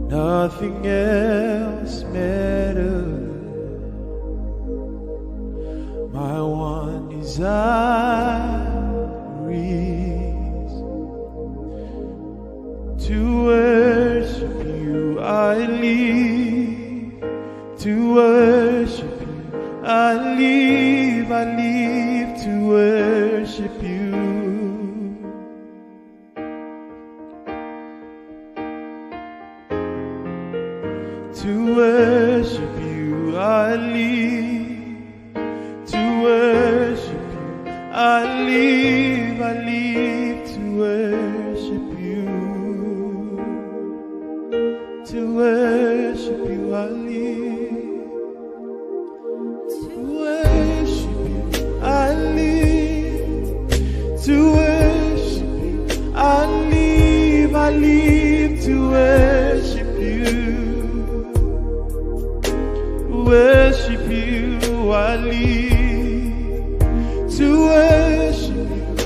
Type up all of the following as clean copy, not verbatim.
Nothing else matters. My one desire is to worship you. I live to worship you. I live to worship you. To worship you, I live to worship you. I live to worship you. To worship you, I live to worship you. I live to worship you. I live to worship you. Worship you, I live to worship you. I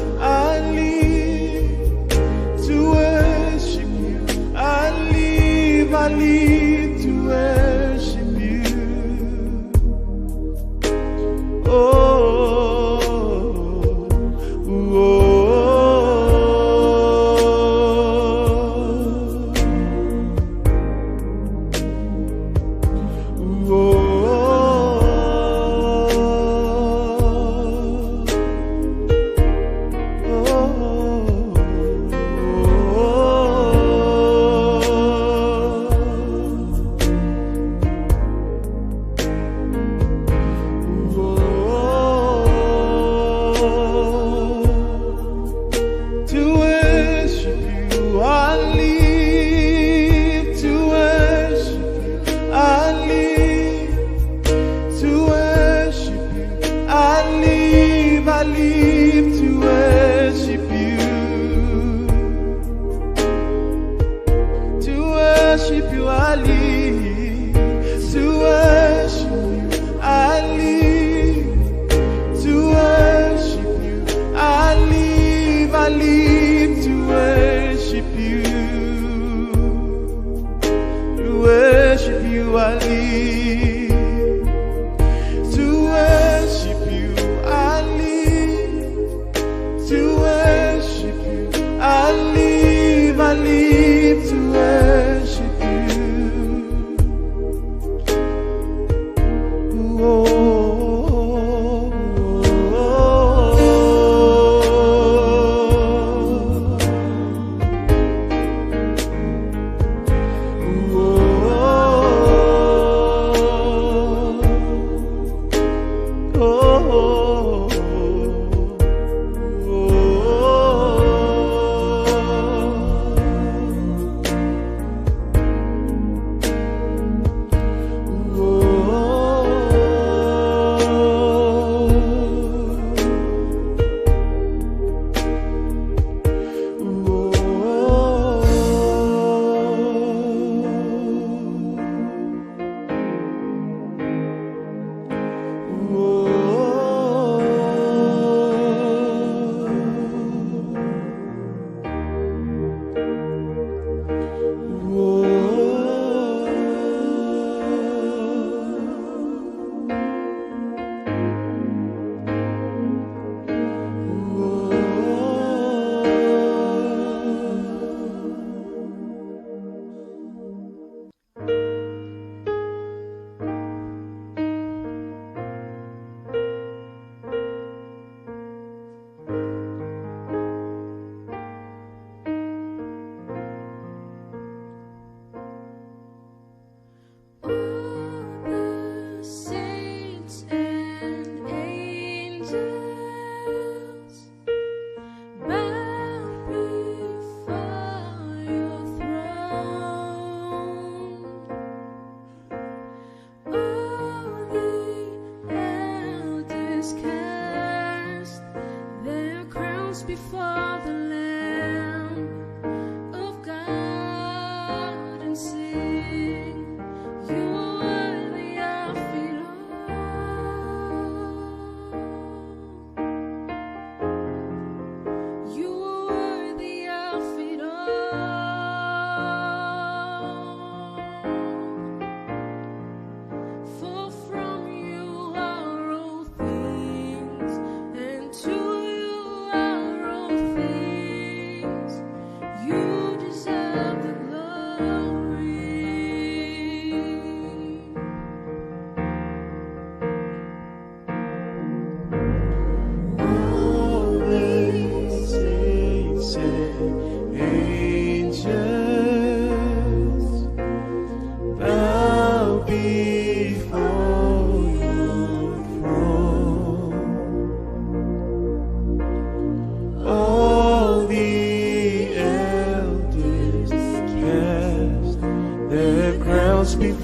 live to worship you. I live to worship you. Oh, oh, oh.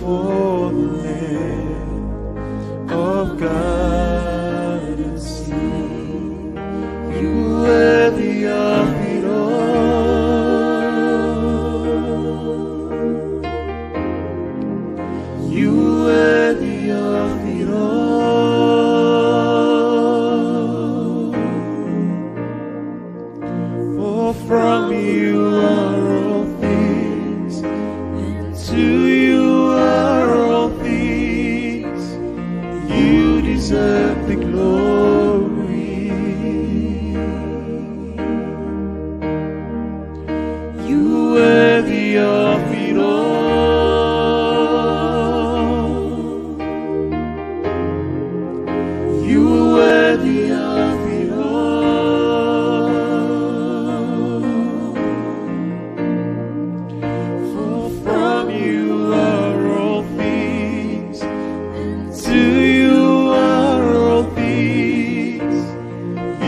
for the Lamb of God and see. You worthy of it all. You worthy of it all. For from you are all things, and to you are all things. You deserve the glory. You worthy of it all. You worthy of it all. For from you are all things, and to you are all things.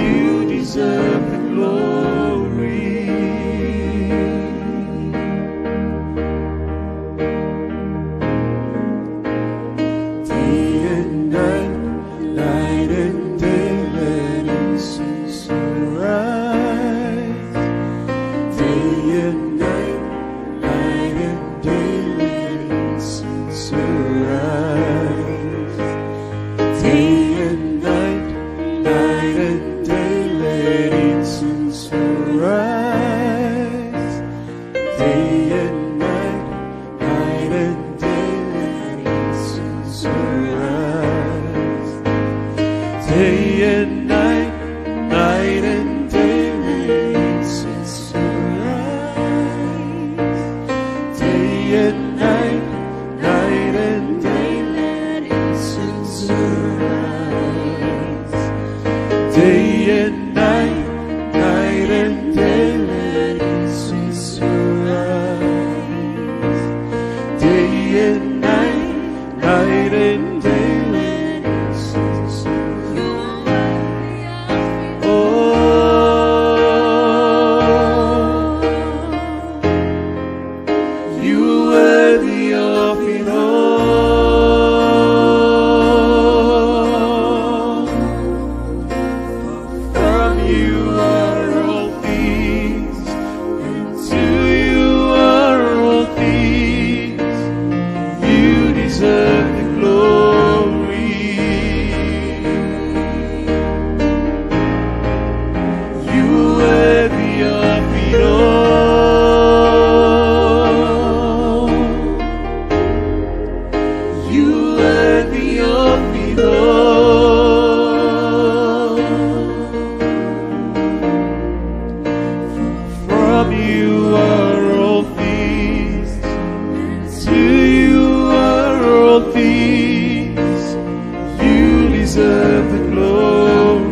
You deserve the glory. Day and night, night and day, let incense arise. Day and night, night and day, let incense arise. Day and night, night and day, let incense arise. Day and night, night and day, let incense arise. Day and night, night and day, let incense arise. Day and night, night and day, let incense arise. Day and night, night and day, let incense arise. Day and night, night and day, let incense arise. Oh, you worthy of it all. From you are all things, and to you are all things. You deserve the glory. You worthy of it all. You worthy of it all. From you are all things, and to you are all things. You deserve the glory.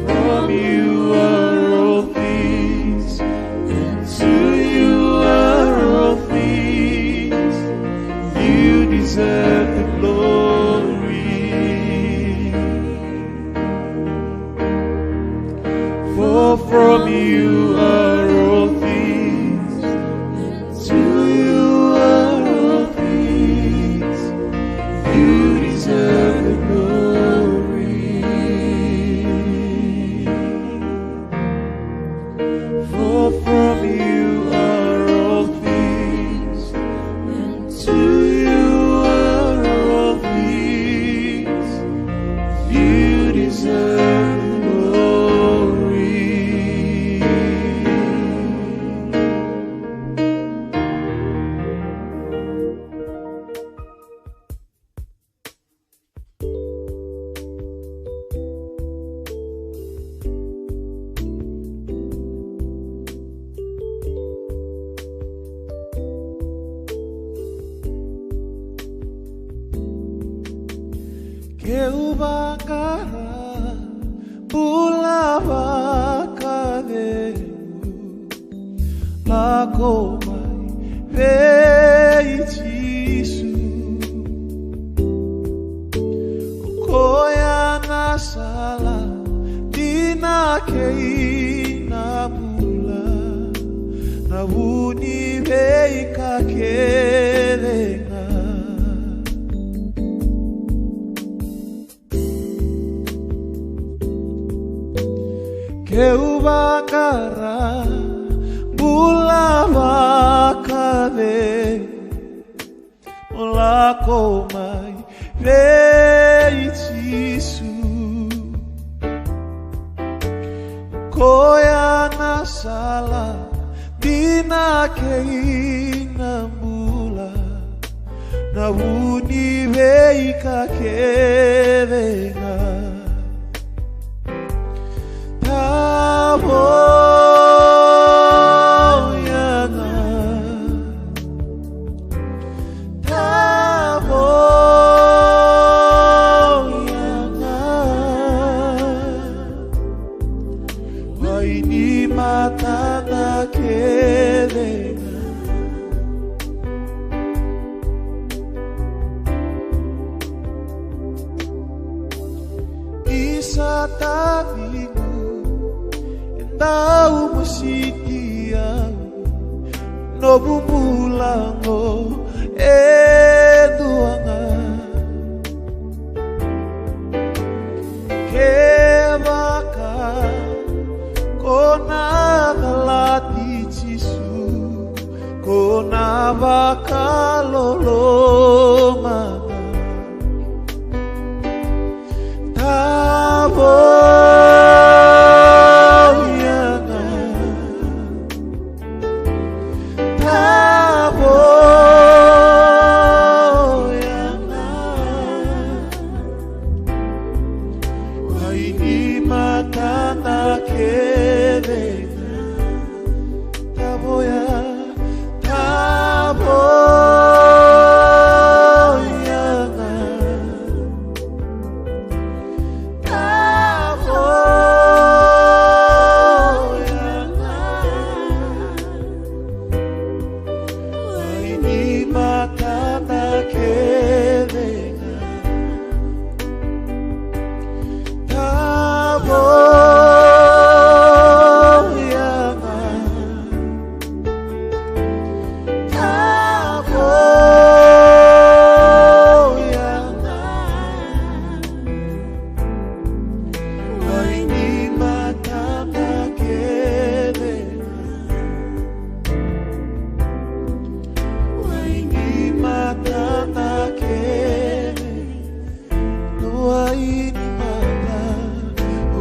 From you are all things, and to you are all things. You deserve the glory. For from you are all things, and to you are all things. You deserve the glory. For from you are all things, and to you are all things. You deserve the glory. Keubakara ulabakademu lakomai veitisu koya nasala dina keina bula na uni veika kelenga keubangara bula vakave olako mai veitisu koya na sala dina keina mula na uni veika kelenga Waini mata na kelenga isa tavingu endau musitia no bumulango eduanga kebaka kona galati chisu kona bakaloloma tabo yana tabo yana waini matana kelenga taboya taboyana taboyana waini matana kelenga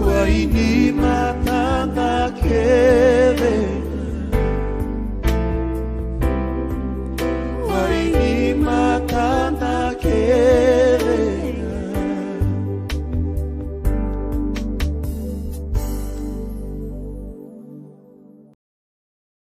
Waini